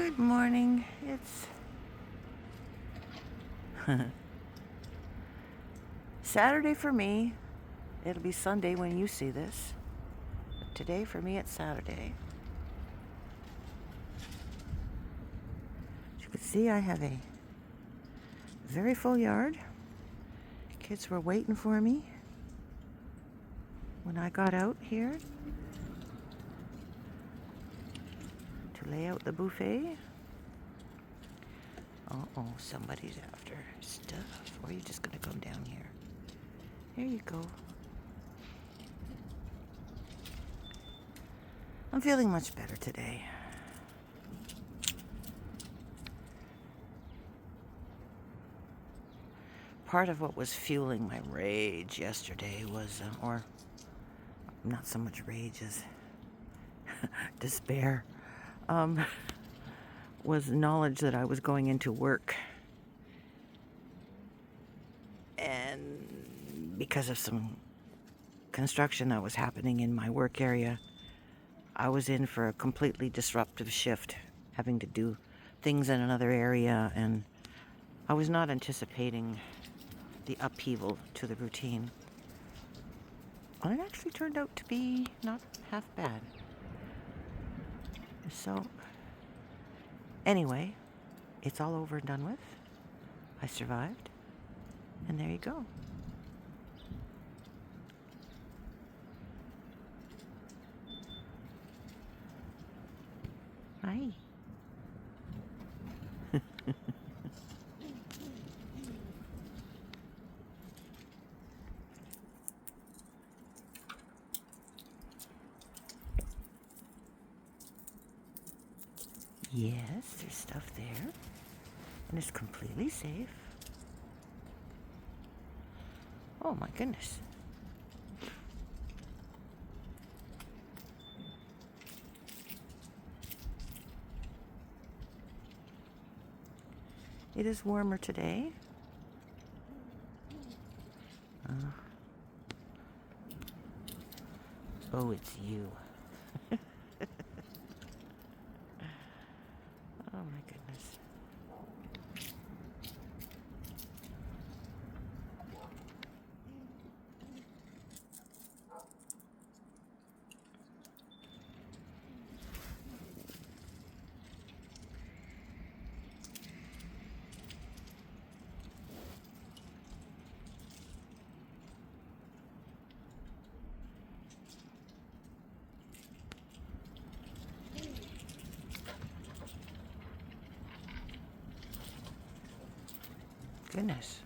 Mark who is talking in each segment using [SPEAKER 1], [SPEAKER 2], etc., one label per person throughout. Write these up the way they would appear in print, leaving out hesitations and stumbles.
[SPEAKER 1] Good morning. It's Saturday for me. It'll be Sunday when you see this. But today for me it's Saturday. As you can see, I have a very full yard. Kids were waiting for me when I got out here to lay out the buffet. Uh-oh, somebody's after stuff. Or are you just gonna come down here? Here you go. I'm feeling much better today. Part of what was fueling my rage yesterday was, or not so much rage as despair, was knowledge that I was going into work. And because of some construction that was happening in my work area, I was in for a completely disruptive shift, having to do things in another area, and I was not anticipating the upheaval to the routine. Well, it actually turned out to be not half bad. So, anyway, it's all over and done with. I survived, and there you go. Hi. Yes, there's stuff there, and it's completely safe. Oh my goodness. It is warmer today. Oh, it's you. Oh my goodness. Goodness.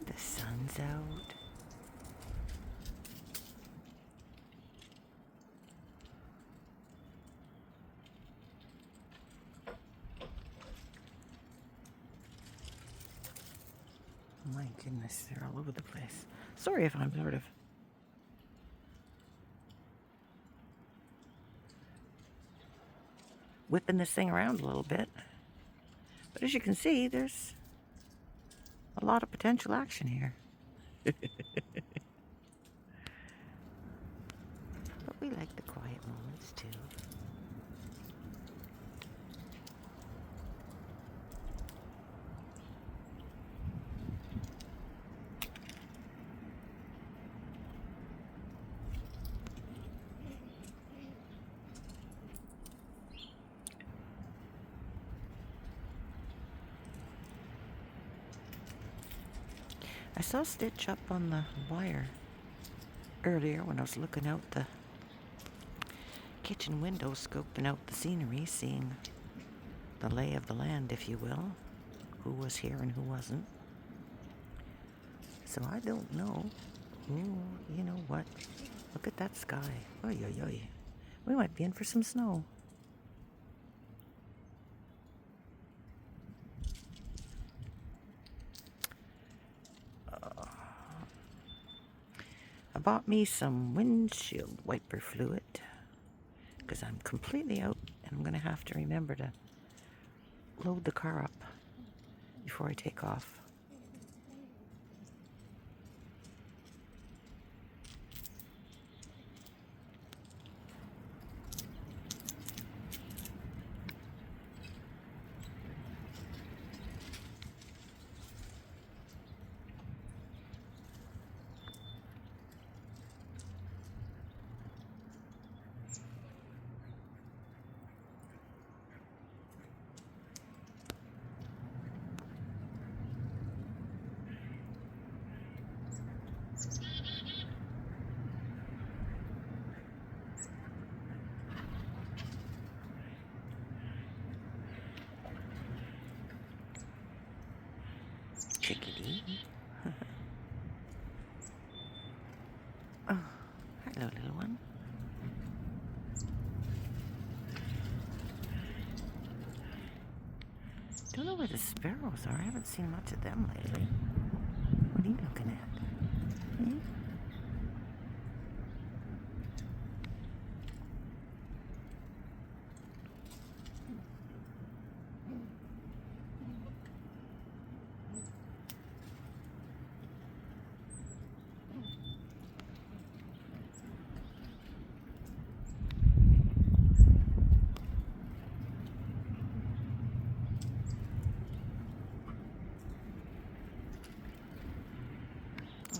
[SPEAKER 1] The sun's out. My goodness, they're all over the place. Sorry if I'm sort of whipping this thing around a little bit. But as you can see, there's a lot of potential action here. But we like the quiet moments too. I saw Stitch up on the wire earlier when I was looking out the kitchen window, scoping out the scenery, seeing the lay of the land, if you will, who was here and who wasn't. So I don't know. Ooh, you know what? Look at that sky. Oy, oy, oy. We might be in for some snow. I bought me some windshield wiper fluid because I'm completely out and I'm going to have to remember to load the car up before I take off. Chickadee. Oh, hello, little one. Don't know where the sparrows are. I haven't seen much of them lately. What are you looking at? Hmm?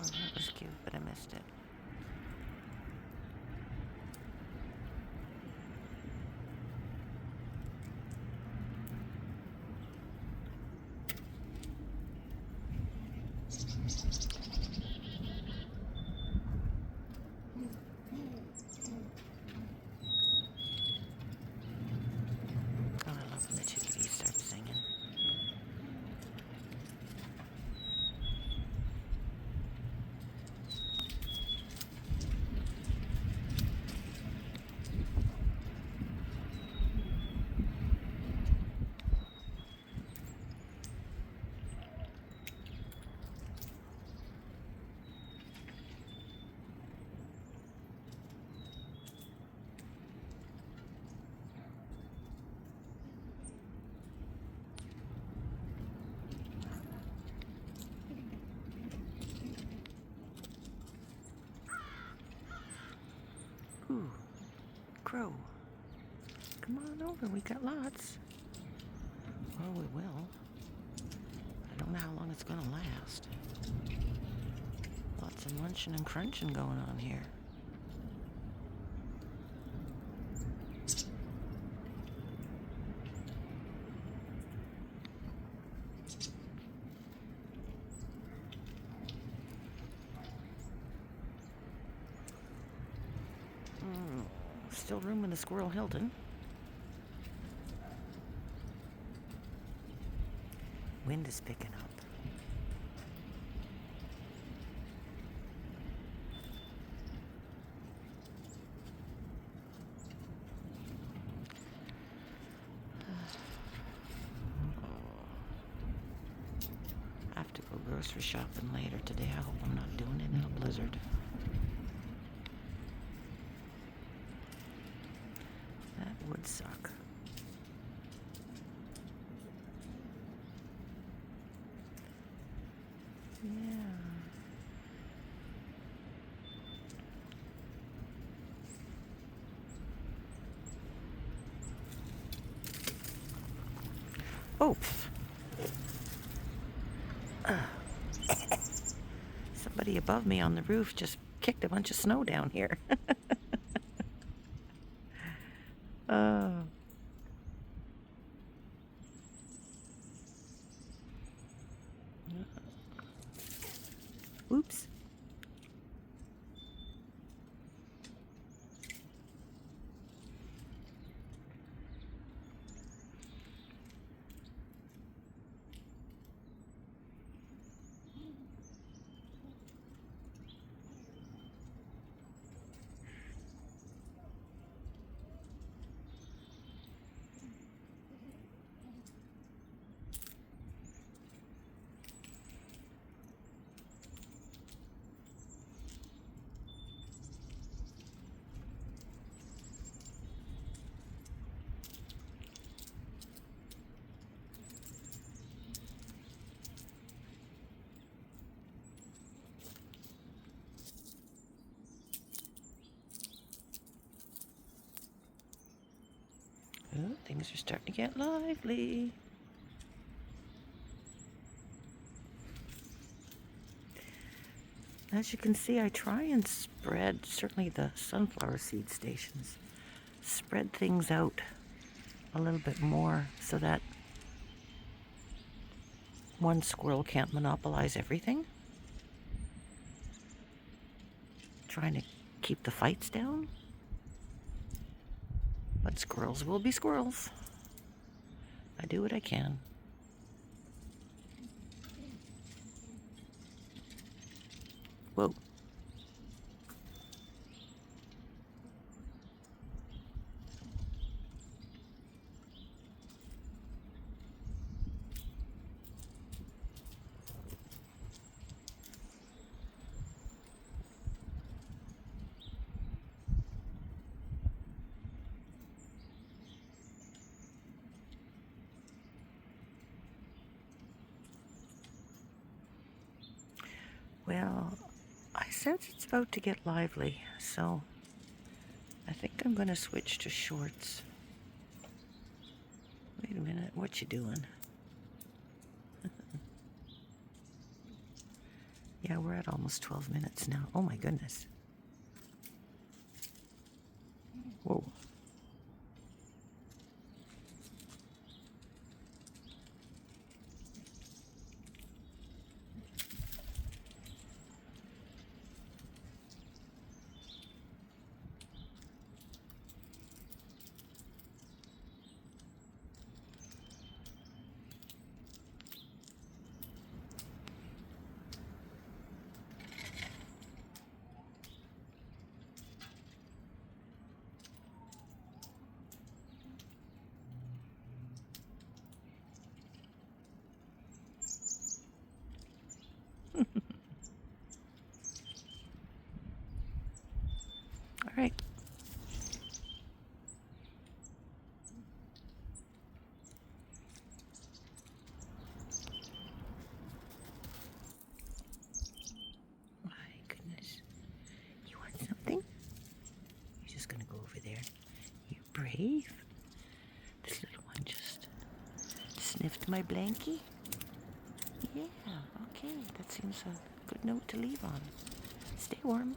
[SPEAKER 1] Oh, that was cute, but I missed it. Oh, I love when the chickadees start singing. Ooh, crow. Come on over, we got lots. Oh, we will. I don't know how long it's gonna last. Lots of munching and crunching going on here. Still room in the Squirrel Hilton. Wind is picking up. I have to go grocery shopping later today. I hope I'm not doing it in a blizzard. That would suck. Yeah. Oh. Somebody above me on the roof just kicked a bunch of snow down here. Oh. Oops. Oh, things are starting to get lively. As you can see, I try and spread, certainly the sunflower seed stations, spread things out a little bit more so that one squirrel can't monopolize everything. Trying to keep the fights down. But squirrels will be squirrels. I do what I can. Well, I sense it's about to get lively, so I think I'm gonna switch to shorts. Wait a minute, what you doing? Yeah, we're at almost 12 minutes now. Oh my goodness. Whoa. All right. My goodness. You want something? You're just gonna go over there. You brave? This little one just sniffed my blankie. Yeah, okay. That seems a good note to leave on. Stay warm.